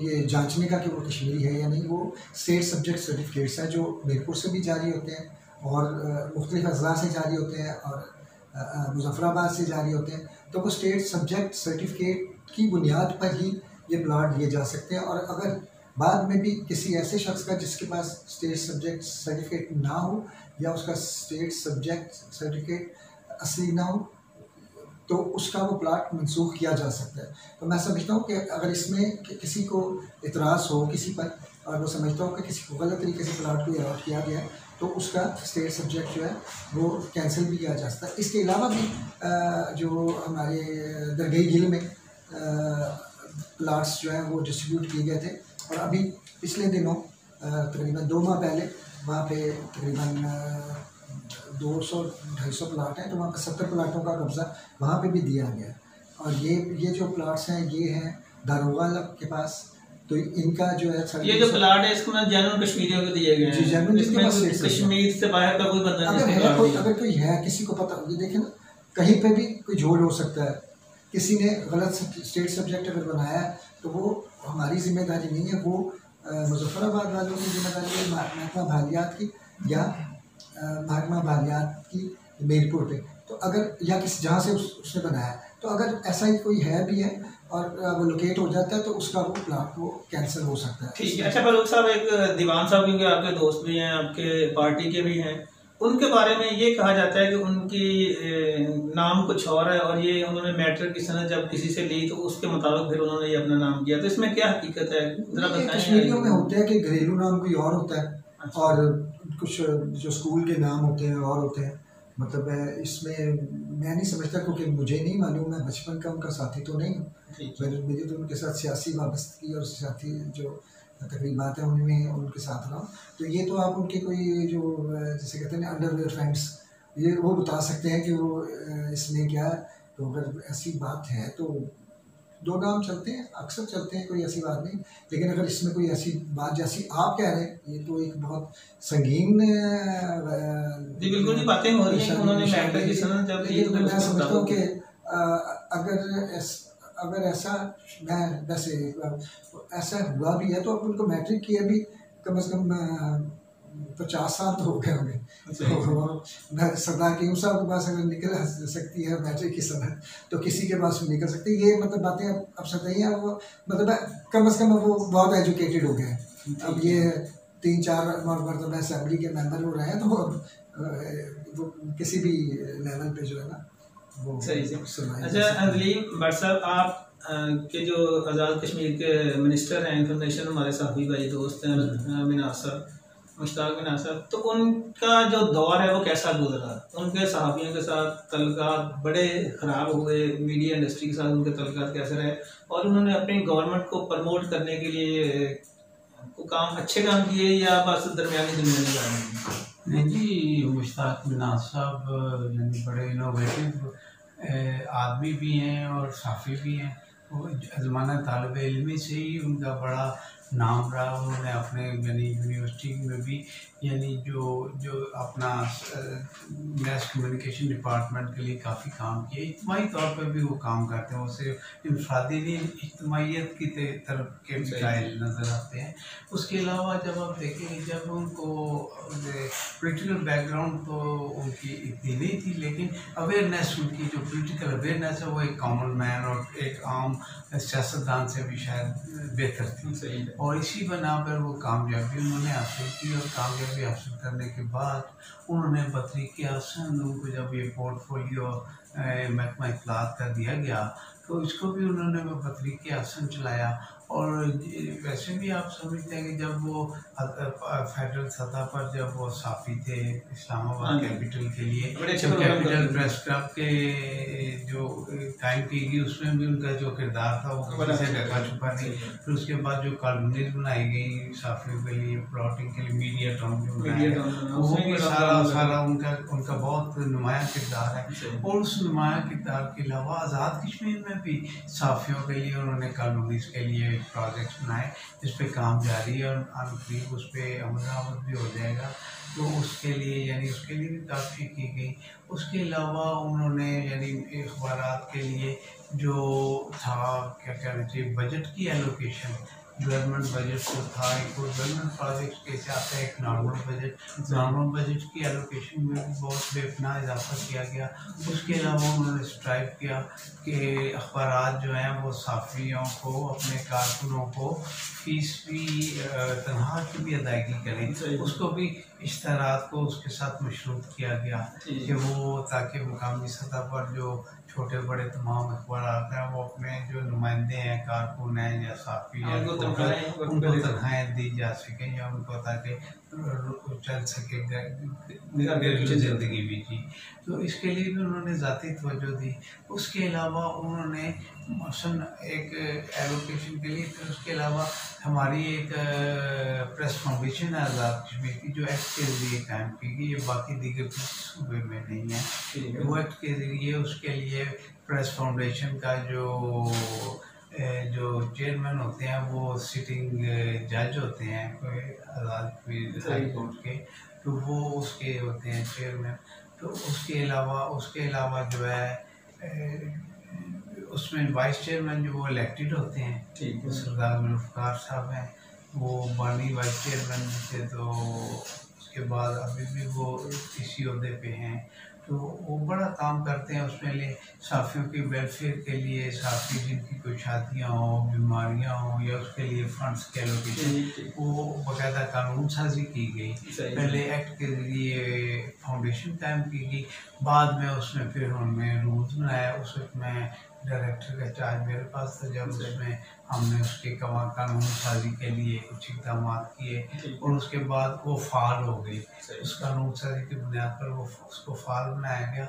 ये जांचने का कि वो कश्मीरी है या नहीं, वो स्टेट सब्जेक्ट सर्टिफिकेट्स हैं जो मीरपुर से भी जारी होते हैं और मुख्तलिफ अजला से जारी होते हैं और मुजफ्फराबाद से जारी होते हैं। तो वो स्टेट सब्जेक्ट सर्टिफिकेट की बुनियाद पर ही ये प्लाट लिए जा सकते हैं। और अगर बाद में भी किसी ऐसे शख्स का जिसके पास स्टेट सब्जेक्ट सर्टिफिकेट ना हो या उसका स्टेट सब्जेक्ट सर्टिफिकेट असली ना हो तो उसका वो प्लाट मंसूख किया जा सकता है। तो मैं समझता हूँ कि अगर इसमें किसी को इतराज़ हो किसी पर और वो समझता हूँ कि किसी को गलत तरीके से प्लाट को अलॉट किया गया है तो उसका स्टेट सब्जेक्ट जो है वो कैंसिल भी किया जा सकता है। इसके अलावा भी जो हमारे दरगाह हिल में प्लाट्स जो हैं वो डिस्ट्रीब्यूट किए गए थे और अभी पिछले दिनों तकरीबन 2 माह पहले वहाँ पे तकरीबन 200-250 प्लाट हैं, तो वहाँ पर 70 प्लाटों का कब्ज़ा वहाँ पे भी दिया गया। और ये जो प्लाट्स हैं ये हैं दारोगा के पास। तो इनका जो है ये जो प्लाट है इसको जेन्युइन कश्मीरियों को दिए गए हैं, इसमें कश्मीर से बाहर का कोई बंदा नहीं। अगर कोई है किसी को पता, ये देखें ना, कहीं पे भी कोई झोल हो सकता है, किसी ने गलत स्टेट सब्जेक्ट अगर बनाया है तो वो हमारी जिम्मेदारी नहीं है, वो मुजफ्फराबाद वालों की जिम्मेदारी है, महकमा भालियात की या महकमा भालियात की मीरपुर पे। तो अगर या किसी जहाँ से उसने बनाया तो अगर ऐसा ही कोई है भी है और वो लोकेट हो जाता है तो उसका वो प्लाट वो कैंसिल हो सकता है। ठीक है। अच्छा फारूक साहब, एक दीवान साहब क्योंकि आपके दोस्त भी हैं, आपके पार्टी के भी हैं, उनके बारे में ये कहा जाता है कि उनकी नाम कुछ और है और ये उन्होंने मैट्रिक की सनद जब किसी से ली तो उसके मुताबिक फिर उन्होंने ये अपना नाम किया, तो इसमें क्या हकीकत है जरा बताएं। कश्मीरियों में होता है कि घरेलू नाम कोई और होता है और कुछ जो स्कूल के नाम होते हैं और होते हैं। मतलब इसमें मैं नहीं समझता क्योंकि मुझे नहीं मालूम, मैं बचपन का उनका साथी तो नहीं हूँ, मेरी तो उनके साथ सियासी वाबस्तगी और सियासी जो तकरीबात हैं उनमें उनके साथ रहा। तो ये तो आप उनके कोई जो जैसे कहते हैं अंडरवेयर फ्रेंड्स ये वो बता सकते हैं कि वो इसमें क्या है। तो अगर ऐसी बात है तो 2 नाम चलते हैं, अक्सर चलते हैं, कोई ऐसी बात नहीं। लेकिन अगर इसमें कोई ऐसी बात जैसी आप कह रहे हैं, ये तो एक बहुत संगीन बिल्कुल जी बातें हो रही हैं। उन्होंने मैट्रिक की सनद जब ली तो मैं समझता हूँ कि अगर ऐसा मैं वैसे ऐसा हुआ भी है तो अब उनको मैट्रिक की अभी कम से कम 50 साल तो हो गए होंगे। तो सरदार कीम साहब के पास अगर निकल सकती है मैट्रिक की सनद तो किसी के पास भी निकल सकती है। ये मतलब बातें अब सतही हैं। वो मतलब कम अज़ कम वो बहुत एजुकेटेड हो गए हैं। अब ये 3-4 मतलब असेंबली के मेंबर हो रहे हैं, तो वो किसी भी लेवल पे जो है ना वो सही से। अच्छा अदलीम भट्ट साहब, आप के जो आज़ाद कश्मीर के मिनिस्टर हैं इंफॉर्मेशन, हमारे साथी भाई दोस्त हैं मिनाज साहब, मुश्ताक मिनाज साहब, तो उनका जो दौर है वो कैसा गुजरा? उनके सहाफ़ियों के साथ तल्लुकात बड़े ख़राब हुए, मीडिया इंडस्ट्री के साथ उनके तल्लुकात कैसे रहे, और उन्होंने अपनी गवर्नमेंट को प्रमोट करने के लिए को काम अच्छे काम किए या बस दरमियानी काम? नहीं जी, मुश्ताक मिनाज साहब यानी बड़े इनोवेटिव आदमी भी हैं और साफ़ी भी हैं। वो ज़माना तालिब इल्मी से ही उनका बड़ा नाम रहा। उन्होंने अपने यानी यूनिवर्सिटी में भी यानी जो अपना मैस कम्युनिकेशन डिपार्टमेंट के लिए काफ़ी काम किया। इज्तिमाई तौर पर भी वो काम करते हैं, वो सिर्फ इंफरादी नहीं इज्तिमाइयत की तरफ के मिसाइल नज़र आते हैं। उसके अलावा जब आप देखेंगे, जब उनको पॉलिटिकल बैकग्राउंड तो उनकी इतनी नहीं थी, लेकिन अवेयरनेस, उनकी जो पॉलिटिकल अवेयरनेस है वो एक कॉमन मैन और एक आम सियासतदान से भी शायद बेहतर थी। और इसी बना पर वो कामयाबी उन्होंने हासिल की, और कामयाबी हासिल करने के बाद उन्होंने बतरीके आसन उनको जब ये पोर्टफोलियो महकमा इत्तलात का दिया गया तो इसको भी उन्होंने बतरीके आसन चलाया। और वैसे भी आप समझते हैं कि जब वो फेडरल सतह पर जब वो साफ़ी थे इस्लामाबाद कैपिटल के लिए, जब कैपिटल प्रेस क्लब के जो टाइम की उसमें भी उनका जो किरदार था वो किसी से ढका छुपा नहीं। फिर उसके बाद जो कॉलोनीज बनाई गई साफ़ियों के लिए, प्लॉटिंग के लिए, मीडिया टाउन जो बनाया, वो भी सारा उनका बहुत नुमाया किरदार है। और उस नुमाया किरदार के अलावा आज़ाद कश्मीर में भी साफ़ियों के लिए उन्होंने कॉलोनीज के लिए प्रोजेक्ट्स बनाए, जिस पे काम जारी है और अनकरीब उस पर अमल दरामद भी हो जाएगा। तो उसके लिए भी काफ़ी की गई। उसके अलावा उन्होंने यानी अखबारात के लिए जो था क्या कहना चाहिए बजट की एलोकेशन, गवर्नमेंट बजट जो था, एक गवर्नमेंट प्रोजेक्ट कैसे आता है, एक नॉर्मल बजट की एलोकेशन में भी बहुत बेपनाह इजाफा किया गया। उसके अलावा उन्होंने स्ट्राइव किया कि अखबारात जो हैं वो साफ़ियों को, अपने कारकुनों को फीस भी तनख्वाह की भी अदायगी करें। उसको भी इश्तहारात को उसके साथ मशरूत किया गया कि वो ताकि मुकामी सतह पर जो छोटे बड़े तमाम अखबारात हैं वो अपने जो नुमाइंदे हैं, कारकुन हैं या साफ़ी हैं, उनको तनख्वाहें दी जा सकें या उनको ताकि चल सके घरेलू ज़िंदगी भी जी। तो इसके लिए भी उन्होंने ज़ाती तवज्जो दी। उसके अलावा उन्होंने मसलन एक एलोकेशन के लिए, फिर उसके अलावा हमारी एक प्रेस फाउंडेशन है आज़ाद कश्मीर की, जो एक्ट के ज़रिए कायम की गई, ये बाकी दीगर सूबे में नहीं है। वो एक्ट के ज़रिए उसके लिए प्रेस फाउंडेशन का जो चेयरमैन होते हैं वो सिटिंग जज होते हैं कोई आज़ाद हाई कोर्ट के, तो वो उसके होते हैं चेयरमैन। तो उसके अलावा जो है उसमें वाइस चेयरमैन जो वो इलेक्टेड होते हैं, तो सरदार जुल्फ़िकार साहब हैं, वो बानी वाइस चेयरमैन थे। तो उसके बाद अभी भी वो इसी ओहदे पे हैं। तो वो बड़ा काम करते हैं उसमें लिए साफ़ियों के वेलफेयर के लिए, साफ़ी जिनकी कोई शादियाँ हों, बीमारियाँ हों या उसके लिए फंड्स के एलोकेशन, वो बाकायदा कानून साजी की गई। पहले एक्ट के ज़रिए फाउंडेशन कायम की गई, बाद में उसमें फिर उनमें रूल्स बनाया। उसमें डायरेक्टर का चार्ज मेरे पास था, जब उसमें हमने उसके कानून साजी के लिए कुछ इकदाम किए और उसके बाद वो फाल हो गई। उस कानून साजी की बुनियाद पर वो उसको फाल बनाया गया,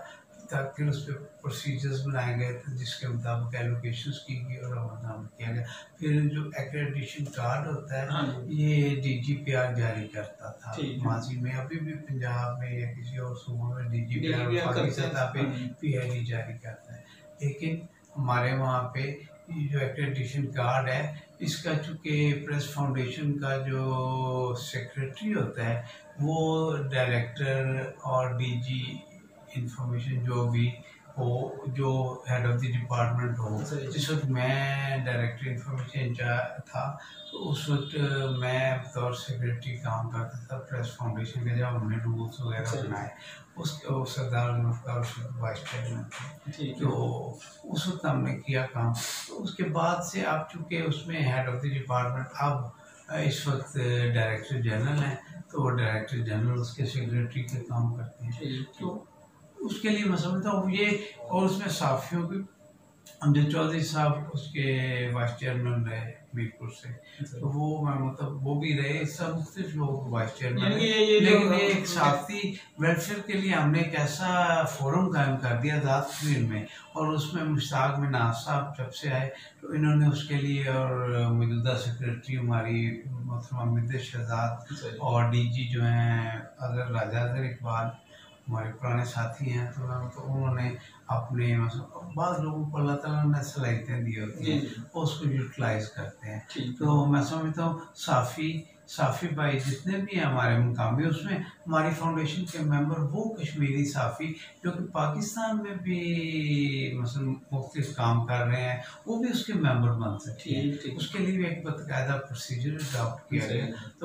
ताकि उस पर प्रोसीजर्स बनाए गए थे जिसके मुताबिक एलोकेशंस की गई और अमल किया गया। फिर जो एक्रेडिटेशन कार्ड होता है ये DGPR जारी करता था माजी में, अभी भी पंजाब में या किसी और सूबों में DGPR सतह पे PID जारी करता है। लेकिन हमारे वहाँ पे जो एक्रेडिटेशन कार्ड है इसका चूँकि प्रेस फाउंडेशन का जो सेक्रेटरी होता है वो डायरेक्टर और DG इंफॉर्मेशन जो भी हो, जो हेड ऑफ द डिपार्टमेंट हो, जिस वक्त मैं डायरेक्टर इंफॉर्मेशन इंचार्ज था तो उस वक्त मैं बतौर सेक्रेटरी काम करता था प्रेस फाउंडेशन के, जब हमने रूल्स वगैरह बनाए उसके सरदार वाइस चेयरमैन थे, तो उस वक्त हमने किया काम। तो उसके बाद से अब चूँकि उसमें हेड ऑफ द डिपार्टमेंट अब इस वक्त डायरेक्टर जनरल हैं, तो वो डायरेक्टर जनरल उसके सेक्रेटरी के काम करते हैं। तो उसके लिए मैं समझता हूँ ये, और उसमें साफियों की अमजद चौधरी साहब उसके वाइस चेयरमैन रहे मीरपुर से, तो वो मैं मतलब वो भी रहे, सब मुख्तलिफ लोग वाइस चेयरमैन, लेकिन ये एक साथी वेलफेयर के लिए हमने एक ऐसा फोरम कायम कर दिया आज़ाद कश्मीर में, और उसमें मुश्ताक मिनाज साहब जब से आए तो इन्होंने उसके लिए, और मौजूदा सेक्रेटरी हमारी मोहतरमा मिर्ज़ा शहजाद और डीजी जो हैं अगर राजा अजहर इकबाल हमारे पुराने साथी हैं, तो उन्होंने अपने बाद लोगों को अल्लाह ताला ने सलाहियतें दी होती हैं और उसको यूटिलाइज करते हैं। तो मैं समझता हूँ साफ़ी भाई जितने भी हैं हमारे मुकामी, उसमें हमारी फाउंडेशन के मेंबर वो कश्मीरी साफ़ी जो कि पाकिस्तान में भी मसलन मुख्तलिफ काम कर रहे हैं, वो भी उसके मेंबर बन सकते हैं। उसके लिए भी एक बाकायदा प्रोसीजर अडॉप्ट किया गया, तो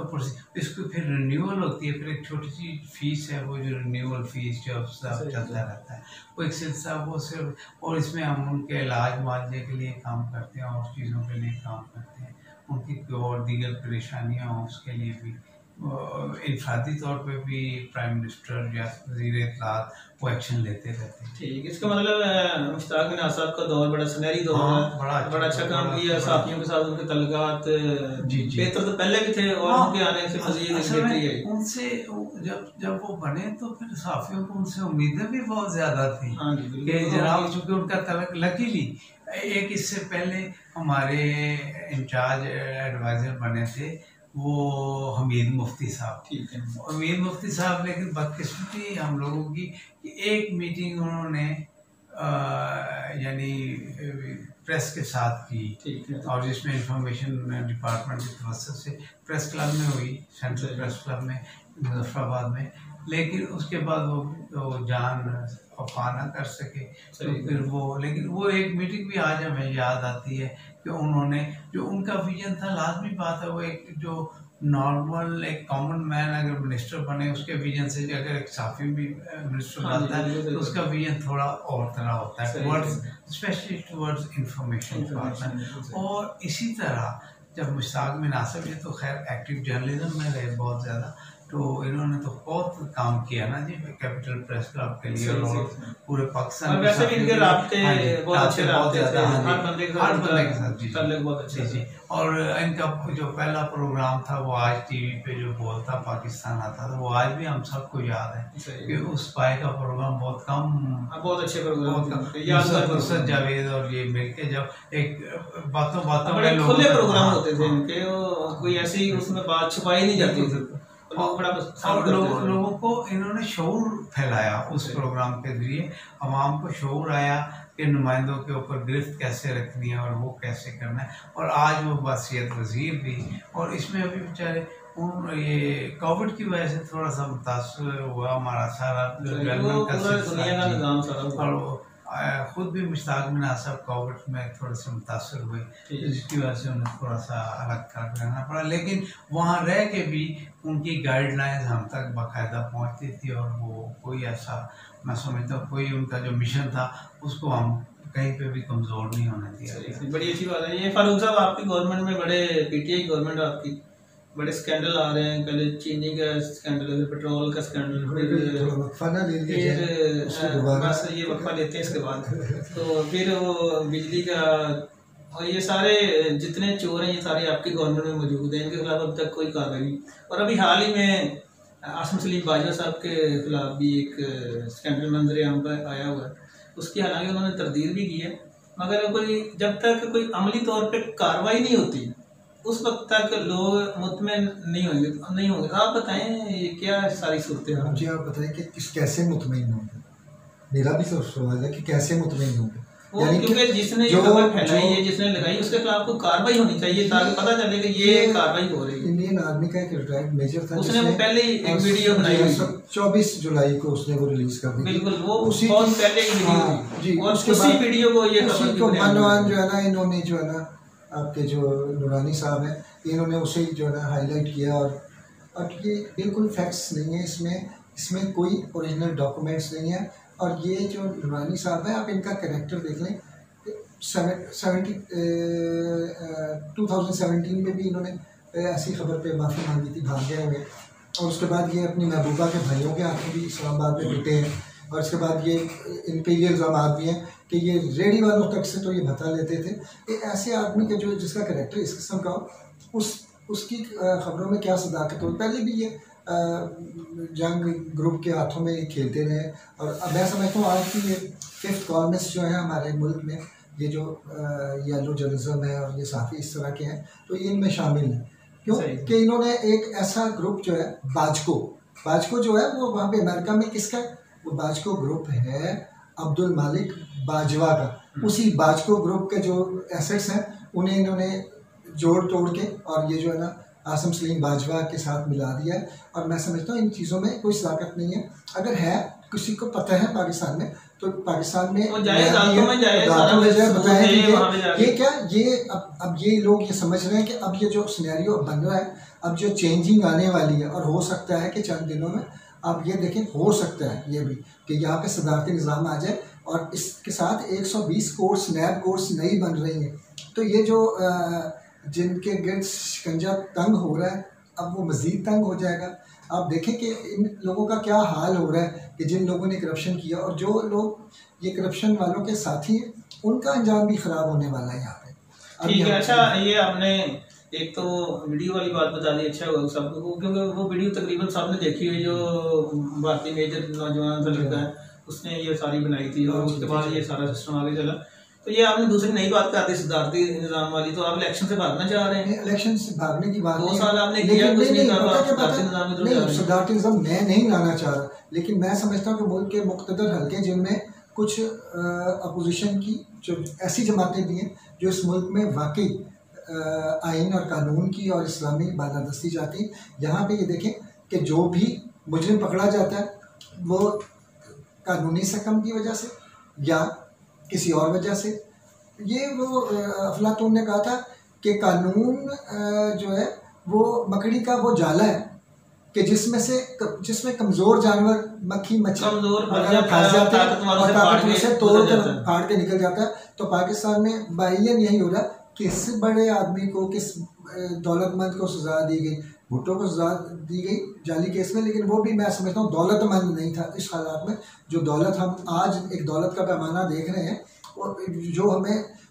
इसको फिर रिन्यूअल होती है, फिर एक छोटी सी फीस है, वो जो रिन्यूअल फीस जो चलता रहता है, वो एक सिलसिला वो सिर्फ, और इसमें हम उनके इलाज मुआवजे के लिए काम करते हैं और चीज़ों के लिए काम करते हैं, उनकी और दीगर परेशानियाँ हों उसके लिए भी इंफरादी तौर पे भी प्राइम मिनिस्टर या वज़ीर इत्तलात वो एक्शन लेते रहते हैं। ठीक, इसका मतलब मुश्ताक मिनाज साहब का दौर बड़ा सुनहरी दौर है, बड़ा अच्छा काम किया, साथियों के साथ उनके तल्लुकात बेहतर तो पहले भी थे और उनके आने से मज़ीद उनसे जब वो बने तो फिर साथियों को उनसे उम्मीदें भी बहुत ज़्यादा थी कि जनाब चूँकि उनका तलक लकीली एक इससे पहले हमारे इंचार्ज एडवाइज़र बने थे वो हमीद मुफ्ती साहब। ठीक है, हमीद मुफ्ती साहब, लेकिन बदकिस्मती हम लोगों की कि एक मीटिंग उन्होंने यानी प्रेस के साथ की, और जिसमें इंफॉर्मेशन डिपार्टमेंट की तरफ से प्रेस क्लब में हुई, सेंट्रल प्रेस क्लब में मुजफ्फराबाद में, लेकिन उसके बाद वो तो जान वफा ना कर सके, तो फिर वो, लेकिन वो एक मीटिंग भी आज हमें याद आती है कि उन्होंने जो उनका विजन था, लाजमी बात है वो एक जो नॉर्मल एक कॉमन मैन अगर मिनिस्टर बने उसके विजन से, अगर एक साफी भी मिनिस्टर बनता है तो उसका विजन थोड़ा और तरह होता है towards, specially towards information department. और इसी तरह जब मुश्ताक मिनाज साहब, ये तो खैर एक्टिव जर्नलिज्म में रहे बहुत ज़्यादा, तो इन्होंने तो बहुत काम किया ना जी कैपिटल प्रेस क्लब के लिए और पूरे पाकिस्तान में, वैसे भी इनके राब्ते बहुत अच्छे राब्ते थे हर बंदे के साथ जी बहुत अच्छे जी। और इनका जो पहला प्रोग्राम था वो आज टीवी पे जो बोलता पाकिस्तान आता था, वो आज भी हम सबको याद है कि उस पाए का प्रोग्राम बहुत बहुत अच्छे प्रोग्राम जावेद और ये मिलके जब एक बातों में खुले प्रोग्राम होते थे इनके, कोई ऐसी उसमें बात छुपाई नहीं जाती थी, और लोगों को इन्होंने शऊर फैलाया उस प्रोग्राम के जरिए, आवाम को शऊर आया कि नुमाइंदों के ऊपर गिरफ्त कैसे रखनी है और वो कैसे करना है, और आज वो बासियत वजीर भी, और इसमें अभी बेचारे ये कोविड की वजह से थोड़ा सा मुतासर हुआ हमारा सारा और खुद भी मुश्ताक मिनाज साहब कोविड में थोड़े से मुतासर हुए, जिसकी वजह से उन्हें थोड़ा सा अलग कर रहना पड़ा, लेकिन वहाँ रह के भी उनकी गाइडलाइंस हम तक बाकायदा पहुँचती थी, और वो कोई ऐसा मैं समझता हूँ कोई उनका जो मिशन था उसको हम कहीं पे भी कमज़ोर नहीं होने दिया। बड़ी अच्छी बात है। ये फारूक साहब आपकी गवर्नमेंट में बड़े पीटीआई गवर्नमेंट आपकी बड़े स्कैंडल आ रहे हैं, पहले चीनी का स्कैंडल, फिर पेट्रोल का स्कैंडल, बस ये वक्फा लेते हैं इसके बाद, तो फिर वो बिजली का, और ये सारे जितने चोर हैं ये सारे आपकी गवर्नमेंट में मौजूद हैं, इनके खिलाफ अब तक कोई कार्रवाई नहीं। और अभी हाल ही में आसिम सलीम बाजवा साहब के खिलाफ भी एक स्कैंडल मंजर आम पर आया हुआ है, उसकी हालांकि उन्होंने तरदीद भी की है, मगर कोई जब तक कोई अमली तौर पे कार्रवाई नहीं होती उस वक्त तक लोग मुतमईन नहीं होंगे। आप बताएं ये क्या सारी सूरत है? मुझे आप बताएं कि कैसे मुतमईन होंगे, मेरा भी सवाल है कि कैसे मुतमईन होंगे, क्योंकि जिसने ये खबर फैलाई है, जिसने लगाई, उसके खिलाफ कोई कार्रवाई होनी चाहिए ताकि पता चले कि ये कार्रवाई हो रही है। इंडियन इंडियन आर्मी का एक रिटायर्ड मेजर था, उसने वो पहले ही एक वीडियो बनाई हुई 24 जुलाई को उसने वो रिलीज कर दी। बिल्कुल, वो उसी बहुत पहले ही वीडियो जी, और उसी वीडियो को ये उसी को मनवान जो है ना, इन्होंने जो है ना आपके जो नूरानी साहब हैं, इन्होंने उसे जो है ना हाईलाइट किया। और ये बिल्कुल फैक्ट्स नहीं है, इसमें कोई ओरिजिनल डॉक्यूमेंट्स नहीं है। और ये जो नूरानी साहब है, आप इनका कैरेक्टर देख लें, 2017 में भी इन्होंने ऐसी खबर पे माफ़ी मांगी थी, भाग गए हुए। और उसके बाद ये अपनी महबूबा के भाइयों के हाथों भी इस्लामाबाद में पिटे हैं। और उसके बाद ये इन पे ये इल्ज़ाम भी हैं कि ये रेडी वालों तक से तो ये भत्ता लेते थे। ये ऐसे आदमी के जो जिसका कैरेक्टर इस किस्म का हो, उसकी खबरों में क्या सदाकत हो। पहले भी ये जंग ग्रुप के हाथों में खेलते रहे। और अब मैं समझता हूँ आज की ये 5th कॉलमिस्ट जो है हमारे मुल्क में, ये जो येलो जर्नलिज्म है और ये साफ़ी इस तरह के हैं, तो ये इनमें शामिल है। क्यों कि इन्होंने एक ऐसा ग्रुप जो है बाजको जो है वो वहाँ पे अमेरिका में किसका है, वो बाजको ग्रुप है अब्दुल मालिक बाजवा का। उसी बाजको ग्रुप के जो एसेट्स हैं उन्हें इन्होंने जोड़ तोड़ के और ये जो है ना आसम सलीम बाजवा के साथ मिला दिया है। और मैं समझता हूँ इन चीज़ों में कोई सदाकत नहीं है। अगर है किसी को पता है पाकिस्तान में, तो पाकिस्तान में बताया कि ये क्या, ये अब ये लोग ये समझ रहे हैं कि अब ये जो सिनेरियो बन रहा है, अब जो चेंजिंग आने वाली है, और हो सकता है कि चंद दिनों में आप ये देखें, हो सकता है ये भी कि यहाँ पे सदारती निज़ाम आ जाए और इसके साथ 120 कोर्स नैब कोर्स नई बन रही हैं। तो ये जो जिनके गिर्द शिकंजा तंग हो रहा है, अब वो मज़ीद तंग हो जाएगा। आप देखें कि इन लोगों का क्या हाल हो रहा है कि जिन लोगों ने करप्शन किया, और जो लोग ये करप्शन वालों के साथी हैं, उनका अंजाम भी ख़राब होने वाला है यहाँ पे। ठीक है, अच्छा ये आपने एक तो वीडियो वाली बात बता दी, अच्छा हुआ सबको, क्योंकि वो वीडियो तकरीबन सबने देखी हुई, जो भारतीय मेजर नौजवान सा लड़का है उसने ये सारी बनाई थी, और उसके बाद ये सारा सिस्टम आगे चला। तो ये आपने दूसरी नई बात कर दी सदारती निज़ाम वाली, तो आप इलेक्शन से भागना चाह रहे हैं? इलेक्शन से भागने की बात 2 साल आपने किया, कुछ नहीं कहा। सदारती निज़ाम मैं नहीं लाना चाह रहा, लेकिन मैं समझता हूँ कि मुल्क के मुख्तदर हल्के जिनमें कुछ अपोजिशन की जो ऐसी जमातें भी हैं जो इस मुल्क में वाकई आइन और कानून की और इस्लामी बालादस्ती चाहती है, यहाँ पे ये देखें कि जो भी मुजरिम पकड़ा जाता है वो कानूनी सकम की वजह से या किसी और वजह से। ये वो अफलातून ने कहा था कि कानून जो है वो मकड़ी का वो जाला है कि जिसमें कमज़ोर जानवर मक्खी मच्छर फंस जाते हैं और ताकत से तोड़ कर फाड़ के निकल जाता है। तो पाकिस्तान में बाहियन यही हो रहा, किस बड़े आदमी को, किस दौलतमंद को सज़ा दी गई, भुट्टो को सज़ा दी गई जाली केस में, लेकिन वो भी मैं समझता हूँ दौलतमंद नहीं था इस हालात में। जो दौलत हम आज एक दौलत का पैमाना देख रहे हैं, और जो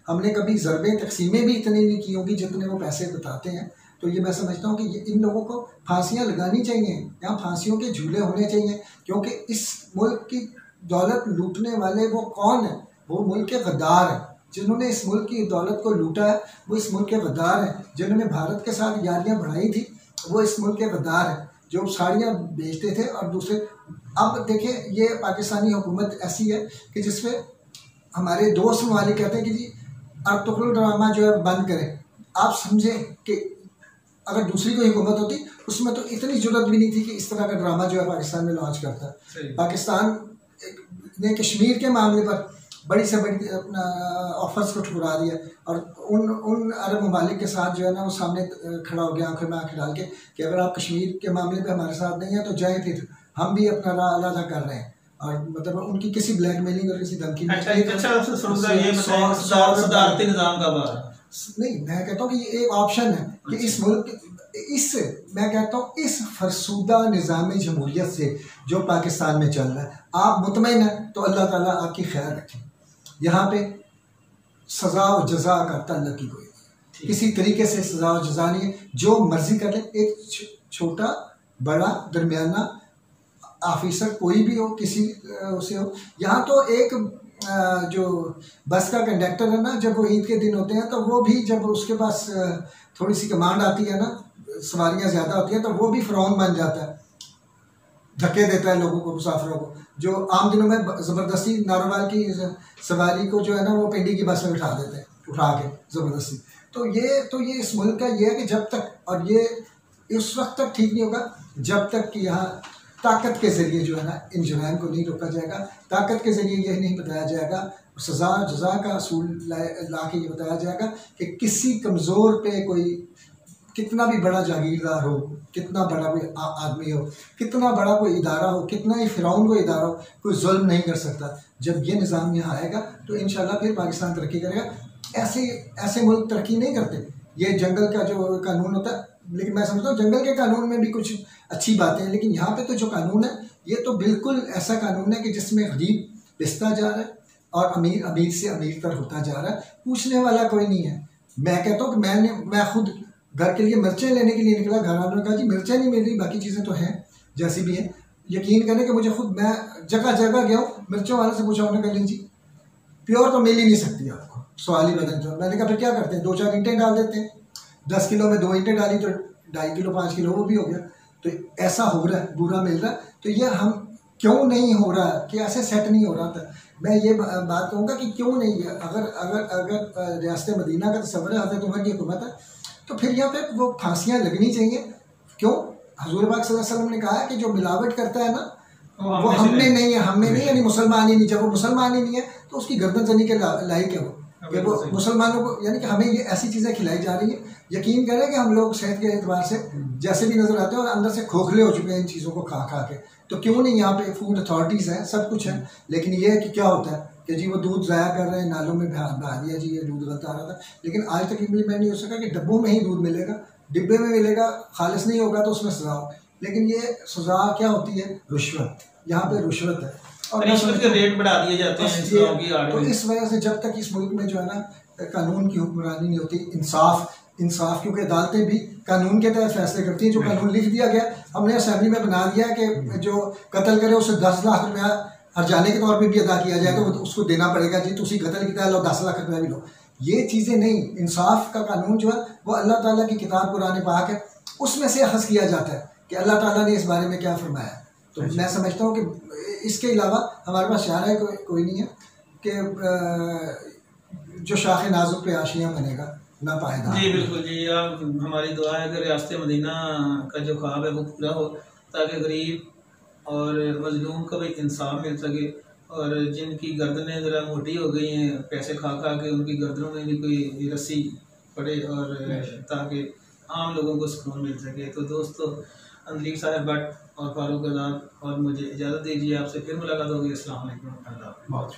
हमने कभी ज़रबे तकसीमें भी इतनी नहीं की होंगी जितने वो पैसे बताते हैं। तो ये मैं समझता हूँ कि इन लोगों को फांसियाँ लगानी चाहिए, यहाँ फांसियों के झूले होने चाहिए, क्योंकि इस मुल्क की दौलत लूटने वाले वो कौन है? वो मुल्क के गद्दार हैं। जिन्होंने इस मुल्क की दौलत को लूटा है वो इस मुल्क के गद्दार हैं। जिन्होंने भारत के साथ यारियाँ बढ़ाई थी वो इस मुल्क के गद्दार हैं, जो साड़ियाँ बेचते थे और दूसरे। अब देखें, ये पाकिस्तानी हुकूमत ऐसी है कि जिसमें हमारे दोस्त ममालिक कहते हैं कि जी अर्तुगरुल ड्रामा जो है बंद करें। आप समझें कि अगर दूसरी कोई हुकूमत होती उसमें तो इतनी जरूरत भी नहीं थी कि इस तरह का ड्रामा जो है पाकिस्तान में लॉन्च करता है। पाकिस्तान ने कश्मीर के मामले पर बड़ी से बड़ी अपना ऑफर्स को ठुकरा दिया, और उन अरब ममालिक के साथ जो है ना वो सामने खड़ा हो गया आंखों में आंखें डाल के कि अगर आप कश्मीर के मामले पे हमारे साथ नहीं हैं तो जाएं, फिर हम भी अपना राह अलग कर रहे हैं। और मतलब उनकी किसी ब्लैकमेलिंग और किसी धमकी नहीं, मैं कहता हूँ कि ये एक ऑप्शन है कि इस मुल्क मैं कहता हूँ इस फरसूदा निज़ाम जमहूरियत से जो पाकिस्तान में चल रहा है, आप मुतमईन हैं तो अल्लाह ताला आपकी खैर रखें। यहाँ पे सज़ा और जज़ा का ताल्लुक की कोई नहीं, किसी तरीके से सज़ा और जज़ा नहीं है, जो मर्जी कर ले। एक छोटा बड़ा दरमियाना ऑफिसर कोई भी हो, किसी उसे हो। यहाँ तो एक जो बस का कंडक्टर है ना, जब वो ईद के दिन होते हैं तो वो भी जब उसके पास थोड़ी सी कमांड आती है ना, सवारियाँ ज़्यादा होती हैं, तो वो भी फ़िरौन बन जाता है, धक्के देता है लोगों को, मुसाफिरों को। जो आम दिनों में ज़बरदस्ती नारोवाल की सवारी को जो है ना वो पिंडी की बस में बिठा देते हैं, उठा के ज़बरदस्ती। तो ये इस मुल्क का ये है कि जब तक, और ये उस वक्त तक ठीक नहीं होगा जब तक कि यहाँ ताकत के ज़रिए जो है ना इन जुराइम को नहीं रोका जाएगा। ताकत के ज़रिए यह नहीं बताया जाएगा, सज़ा जज़ा का असूल ला के ये बताया जाएगा कि किसी कमज़ोर पे कोई कितना भी बड़ा जागीरदार हो, कितना बड़ा कोई आदमी हो, कितना बड़ा कोई इदारा हो, कितना ही फ़िरौन कोई इदारा हो, कोई जुल्म नहीं कर सकता। जब ये निज़ाम यहाँ आएगा तो इंशाल्लाह फिर पाकिस्तान तरक्की करेगा। ऐसे मुल्क तरक्की नहीं करते। ये जंगल का जो कानून होता है, लेकिन मैं समझता हूँ जंगल के कानून में भी कुछ अच्छी बातें हैं, लेकिन यहाँ पे तो जो कानून है ये तो बिल्कुल ऐसा कानून है कि जिसमें गरीब पिसता जा रहा है और अमीर से अमीर तर होता जा रहा है। पूछने वाला कोई नहीं है। मैं कहता हूँ कि मैं खुद घर के लिए मिर्चें लेने के लिए निकला, घर वालों ने कहा जी मिर्चें नहीं मिल रही, बाकी चीज़ें तो हैं जैसी भी हैं। यकीन करें कि मुझे खुद, मैं जगह जगह गया हूँ, मिर्चों वाले से पूछा, उन्होंने कहा जी प्योर तो मिल ही नहीं सकती आपको, सवाल ही बदल जाओ। मैंने कहा फिर क्या करते हैं, 2-4 ईंटें डाल देते हैं, 10 किलो में 2 ईंटें डाली तो 2.5 किलो 5 किलो वो भी हो गया। तो ऐसा हो रहा है, बुरा मिल रहा है। तो ये हम क्यों नहीं हो रहा कि ऐसे सेट नहीं हो रहा था। मैं ये बात कहूँगा कि क्यों नहीं है। अगर रियासत मदीना का तस्वर है, हज़रत उमर की हुकूमत है, तो फिर यहाँ पे वो फांसियाँ लगनी चाहिए। क्यों? हुज़ूर पाक सल्लल्लाहु अलैहि वसल्लम ने कहा है कि जो मिलावट करता है ना वो हम में नहीं है, हम में नहीं, यानी मुसलमान ही नहीं। जब वो मुसलमान ही नहीं है तो उसकी गर्दन जनी के लायक है वो मुसलमानों को, यानी कि हमें ये ऐसी चीज़ें खिलाई जा रही हैं। यकीन करें कि हम लोग सेहत के एतबार से जैसे भी नज़र आते हैं और अंदर से खोखले हो चुके हैं इन चीज़ों को खा खा के। तो क्यों नहीं, यहाँ पे फूड अथॉरिटीज़ हैं, सब कुछ है, लेकिन ये है कि क्या होता है कि जी वो दूध ज़ाया कर रहे हैं, नालों में बहा दिया, जी ये दूध गलत आ रहा था। लेकिन आज तक इम्प्लीमेंट नहीं हो सका कि डब्बों में ही दूध मिलेगा, डिब्बे में मिलेगा, खालिस नहीं होगा तो उसमें सज़ा हो। लेकिन ये सज़ा क्या होती है? रुश्वत। यहाँ पे रुश्वत है और रिश्वत के रेट बढ़ा दिए जाते हैं। तो इस वजह से जब तक इस मुल्क में जो है ना कानून की हुक्मरानी नहीं होती, इंसाफ क्योंकि अदालतें भी कानून के तहत फैसले करती हैं। जो कानून लिख दिया गया, हमने असेंबली में बना दिया कि जो कत्ल करे उसे 10 लाख रुपया हर्जाने के तौर पे भी अदा किया जाए, तो उसको देना पड़ेगा। जी तुसी कत्ल किया, लो 10 लाख रुपया भी लो। ये चीज़ें नहीं, इंसाफ का कानून जो है वो अल्लाह ताला की किताब कुरान पाक है, उसमें से अखज़ किया जाता है कि अल्लाह ताला ने इस बारे में क्या फरमाया। तो मैं समझता हूँ कि इसके अलावा हमारे पास चारा कोई नहीं है कि जो शाख नाजुक पे आशियाँ बनेगा ना पाएगा। जी बिल्कुल जी, आप हमारी दुआ है कि रियासत मदीना का जो ख्वाब है वो पूरा हो, ताकि गरीब और मजलूम को भी इंसाफ मिल सके, और जिनकी गर्दनें ज़रा मोटी हो गई हैं पैसे खा खा के, उनकी गर्दनों में भी कोई रस्सी पड़े, और ताकि आम लोगों को सुकून मिल सके। तो दोस्तों, अंदरीक साहब भट्ट और फारूक आज़ाद और मुझे इजाज़त दीजिए, आपसे फिर मुलाकात होगी। अस्सलाम वालेकुम। बहुत